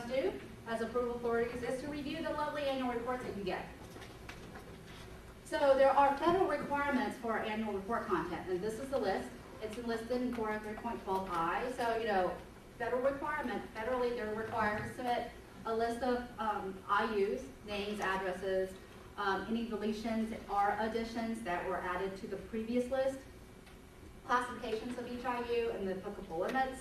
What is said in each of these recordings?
must do as approval authorities is to review the lovely annual reports that you get. So there are federal requirements for our annual report content, and this is the list. It's enlisted in 403.12I. So, you know, federal requirement, federally they're required to submit a list of IUs, names, addresses, any deletions or additions that were added to the previous list, classifications of each IU and the applicable limits,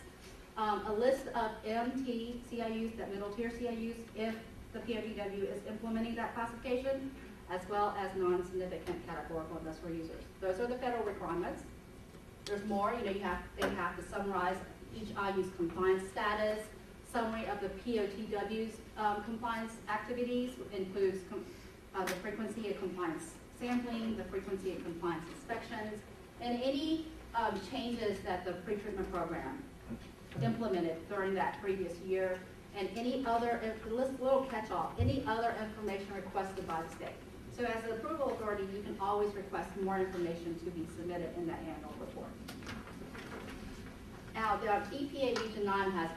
a list of MT CIUs, that middle tier CIUs, if the POTW is implementing that classification, as well as non-significant categorical industrial users. Those are the federal requirements. There's more, you know, they have to summarize each IU's compliance status, summary of the POTW's compliance activities, includes the frequency of compliance sampling, the frequency of compliance inspections, and any changes that the pre-treatment program implemented during that previous year, and any other, little catch-all, any other information requested by the state. So as an approval authority, you can always request more information to be submitted in that annual report. Now, the EPA Region 9 has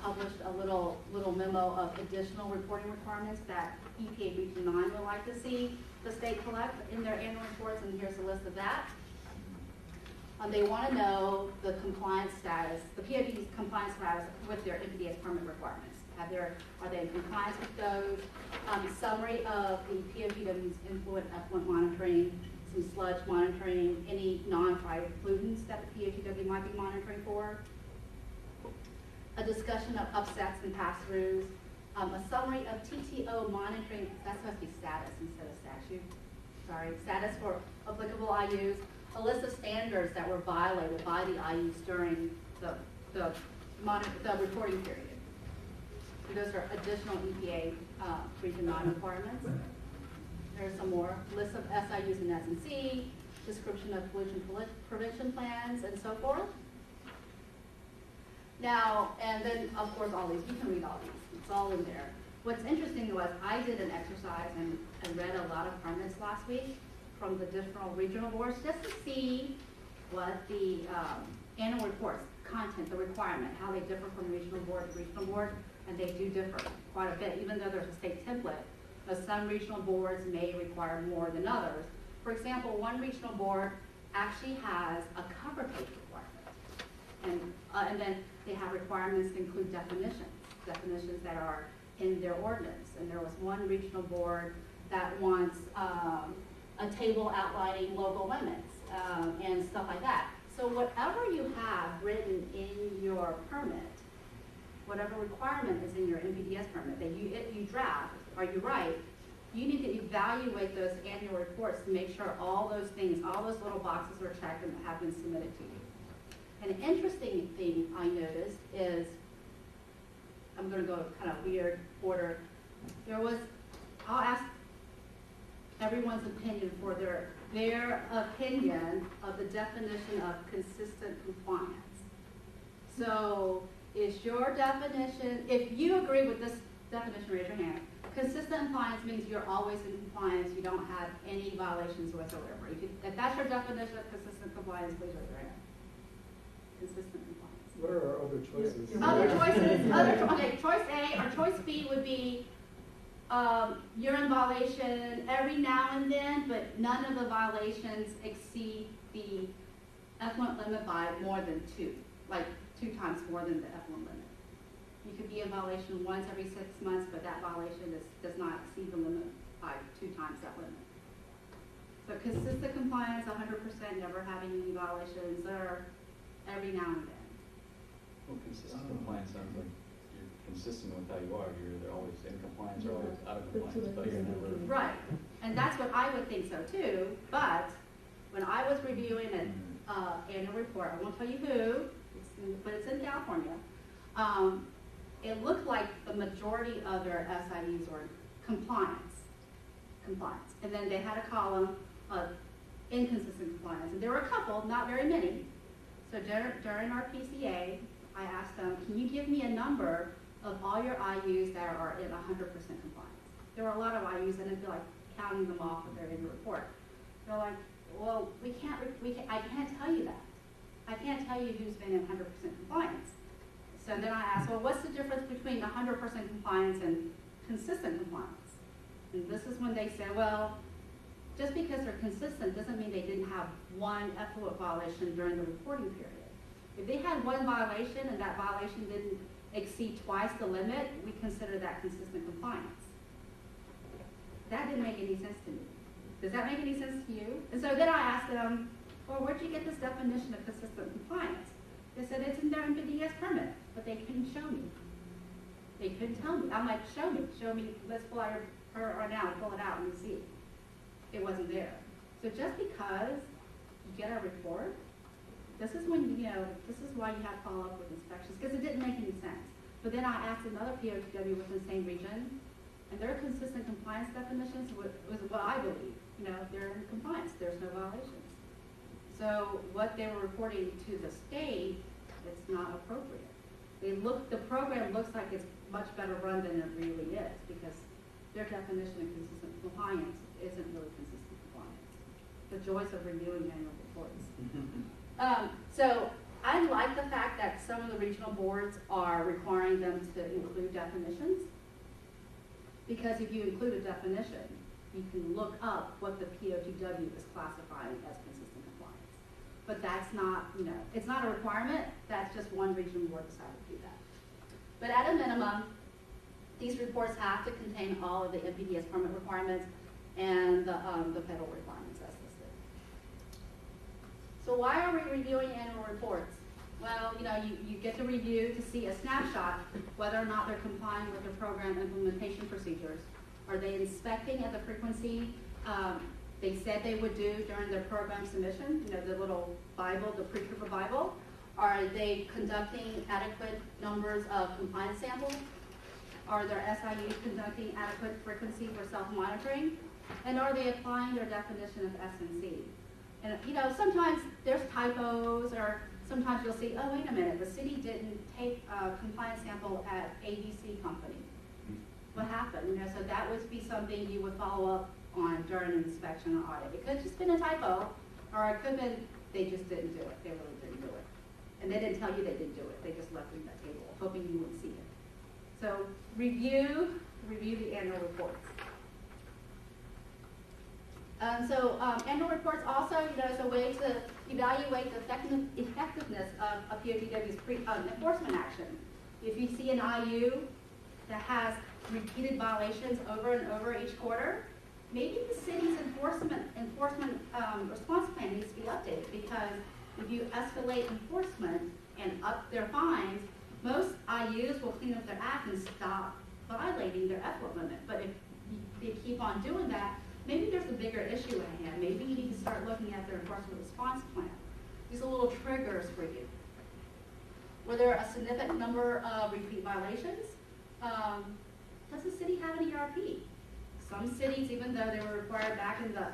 published a little memo of additional reporting requirements that EPA Region 9 would like to see the state collect in their annual reports, and here's a list of that. They want to know the compliance status, the POT's compliance status with their NPDES permit requirements. Are they in compliance with those? Summary of the POTW's effluent monitoring, some sludge monitoring, any non-fire pollutants that the POTW might be monitoring for. A discussion of upsets and pass-throughs. A summary of TTO monitoring, that's supposed to be status instead of statute. Sorry, status for applicable IUs. A list of standards that were violated by the IUs during the reporting period. And those are additional EPA Region 9 requirements. There's some more. List of SIUs and S&C, description of pollution prevention plans, and so forth. Now, and then, of course, all these, you can read all these. It's all in there. What's interesting was I did an exercise and read a lot of permits last week from the different regional boards just to see what the annual reports, content, the requirement, how they differ from regional board to regional board, and they do differ quite a bit, even though there's a state template. Some regional boards may require more than others. For example, one regional board actually has a cover page requirement, and then they have requirements to include definitions that are in their ordinance. And there was one regional board that wants a table outlining local limits and stuff like that. So whatever you have written in your permit, whatever requirement is in your NPDES permit that you draft or you write, you need to evaluate those annual reports to make sure all those things, all those little boxes are checked and have been submitted to you. And an interesting thing I noticed is, I'm going to go kind of weird order. I'll ask everyone's opinion for their opinion of the definition of consistent compliance. So is your definition, if you agree with this definition, raise your hand. Consistent compliance means you're always in compliance, you don't have any violations whatsoever. If that's your definition of consistent compliance, please raise your hand. Consistent compliance. What are our other choices? Other choices, okay, choice A or choice B would be you're in violation every now and then, but none of the violations exceed the effluent limit by more than 2, like 2 times more than the effluent limit. You could be in violation once every 6 months, but that violation does not exceed the limit by 2 times that limit. So consistent compliance, 100%, never having any violations, or every now and then. Well, consistent compliance sounds like you're consistent with how you are. You're either always in compliance or always out of compliance, but you're never... Right, and that's what I would think so too, but when I was reviewing an annual report, I won't tell you who, but it's in California, it looked like the majority of their SIEs were compliance. And then they had a column of inconsistent compliance. And there were a couple, not very many. So during our PCA, I asked them, can you give me a number of all your IUs that are in 100% compliance? There were a lot of IUs, and I feel like counting them off if they're in the report. They're like, well, I can't tell you that. I can't tell you who's been in 100% compliance. So then I asked, well, what's the difference between 100% compliance and consistent compliance? And this is when they said, well, just because they're consistent doesn't mean they didn't have one effluent violation during the reporting period. If they had one violation and that violation didn't exceed twice the limit, we consider that consistent compliance. That didn't make any sense to me. Does that make any sense to you? And so then I asked them, well, where'd you get this definition of consistent compliance? They said it's in their NPDES permit, but they couldn't show me. They couldn't tell me. I'm like, show me, let's pull out her right now, pull it out and see. It wasn't there. So just because you get a report, this is when, this is why you have to follow up with inspections, because it didn't make any sense. But then I asked another POTW within the same region, and their consistent compliance definitions was what I believe. They're in compliance, there's no violations. So what they were reporting to the state, it's not appropriate. The program looks like it's much better run than it really is, because their definition of consistent compliance isn't really consistent compliance. The joys of reviewing annual reports. So I like the fact that some of the regional boards are requiring them to include definitions, because if you include a definition, you can look up what the POTW is classifying as consistent compliance. But that's not, it's not a requirement, that's just one regional board decided to do that. But at a minimum, these reports have to contain all of the NPDES permit requirements and the federal requirements as listed. So why are we reviewing annual reports? Well, you get to review to see a snapshot whether or not they're complying with their program implementation procedures. Are they inspecting at the frequency they said they would do during their program submission? The little Bible, the pre-tripper Bible. Are they conducting adequate numbers of compliance samples? Are their SIUs conducting adequate frequency for self-monitoring? And are they applying their definition of S&C? And sometimes there's typos, or sometimes you'll see, oh, wait a minute, the city didn't take a compliance sample at ABC company. What happened? So that would be something you would follow up on during an inspection or audit. It could have just been a typo, or it could have been they just didn't do it. They really didn't do it. And they didn't tell you they didn't do it. They just left it in that table, hoping you wouldn't see it. So review the annual reports. Annual reports also, is a way to evaluate the effectiveness of a POTW's enforcement action. If you see an IU that has repeated violations over and over each quarter, maybe the city's enforcement response plan needs to be updated, because if you escalate enforcement and up their fines, most IUs will clean up their act and stop violating their effluent limit. But if they keep on doing that, maybe there's a bigger issue at hand. Maybe you need to start looking at their enforcement response plan. These are little triggers for you. Were there a significant number of repeat violations? Does the city have an ERP? Some cities, even though they were required back in the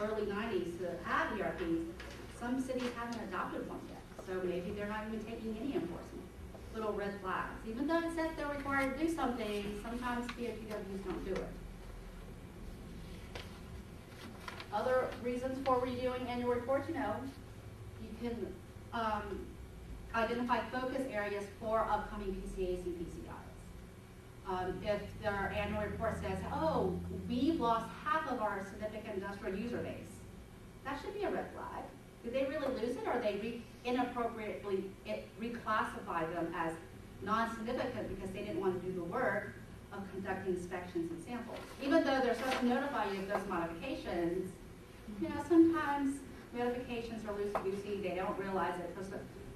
early 90s to have ERPs, some cities haven't adopted one yet. So maybe they're not even taking any enforcement. Little red flags. Even though it says they're required to do something, sometimes POTWs don't do it. Other reasons for reviewing annual reports, you can identify focus areas for upcoming PCAs and PCIs. If their annual report says, oh, we've lost half of our significant industrial user base, that should be a red flag. Did they really lose it, or they inappropriately reclassify them as non-significant because they didn't want to do the work of conducting inspections and samples? Even though they're supposed to notify you of those modifications, sometimes notifications are loosey-goosey. They don't realize it.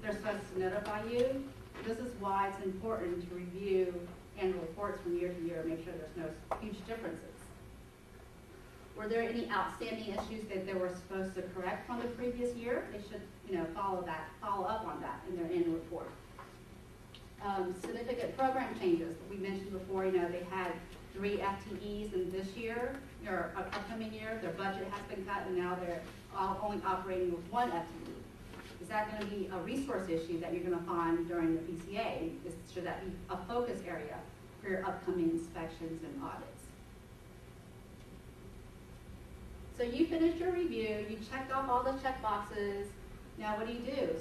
They're supposed to notify you. This is why it's important to review annual reports from year to year, make sure there's no huge differences. Were there any outstanding issues that they were supposed to correct from the previous year? They should, follow up on that in their annual report. Significant program changes. We mentioned before, they had 3 FTEs in this year, or upcoming year. Their budget has been cut, and now they're only operating with 1 FTE. Is that going to be a resource issue that you're going to find during the PCA? Should that be a focus area for your upcoming inspections and audits? So you finished your review, you checked off all the check boxes. Now what do?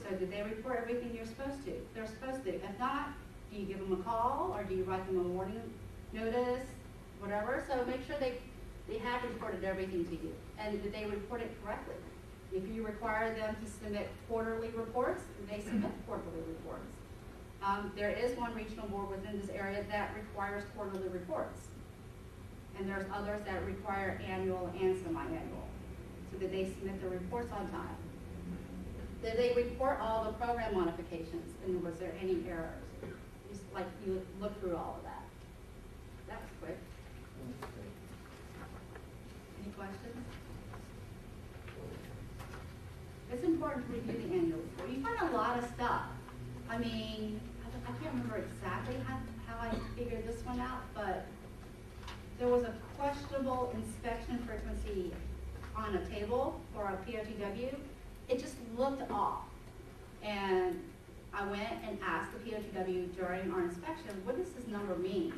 So did they report everything you're supposed to? They're supposed to. If not, Do you give them a call, or do you write them a warning notice, whatever? So make sure they have reported everything to you, and that they report it correctly. If you require them to submit quarterly reports, they submit quarterly reports. There is one regional board within this area that requires quarterly reports. And there's others that require annual and semi-annual, so that they submit their reports on time. Did they report all the program modifications, and was there any errors? Just like you look through all of that. That was quick. Any questions? It's important to review the annual report. You find a lot of stuff. I mean, I can't remember exactly how I figured this one out, but there was a questionable inspection frequency on a table for a POTW. It just looked off. And I went and asked the POTW during our inspection, what does this number mean?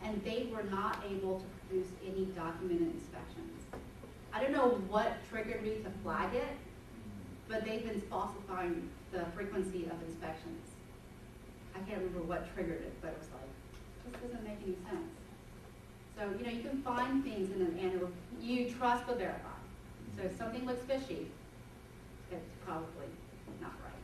And they were not able to produce any documented inspections. I don't know what triggered me to flag it, but they've been falsifying the frequency of inspections. I can't remember what triggered it, but it was like, this doesn't make any sense. So, you can find things in an annual, you trust but verify. So if something looks fishy, it's probably not right.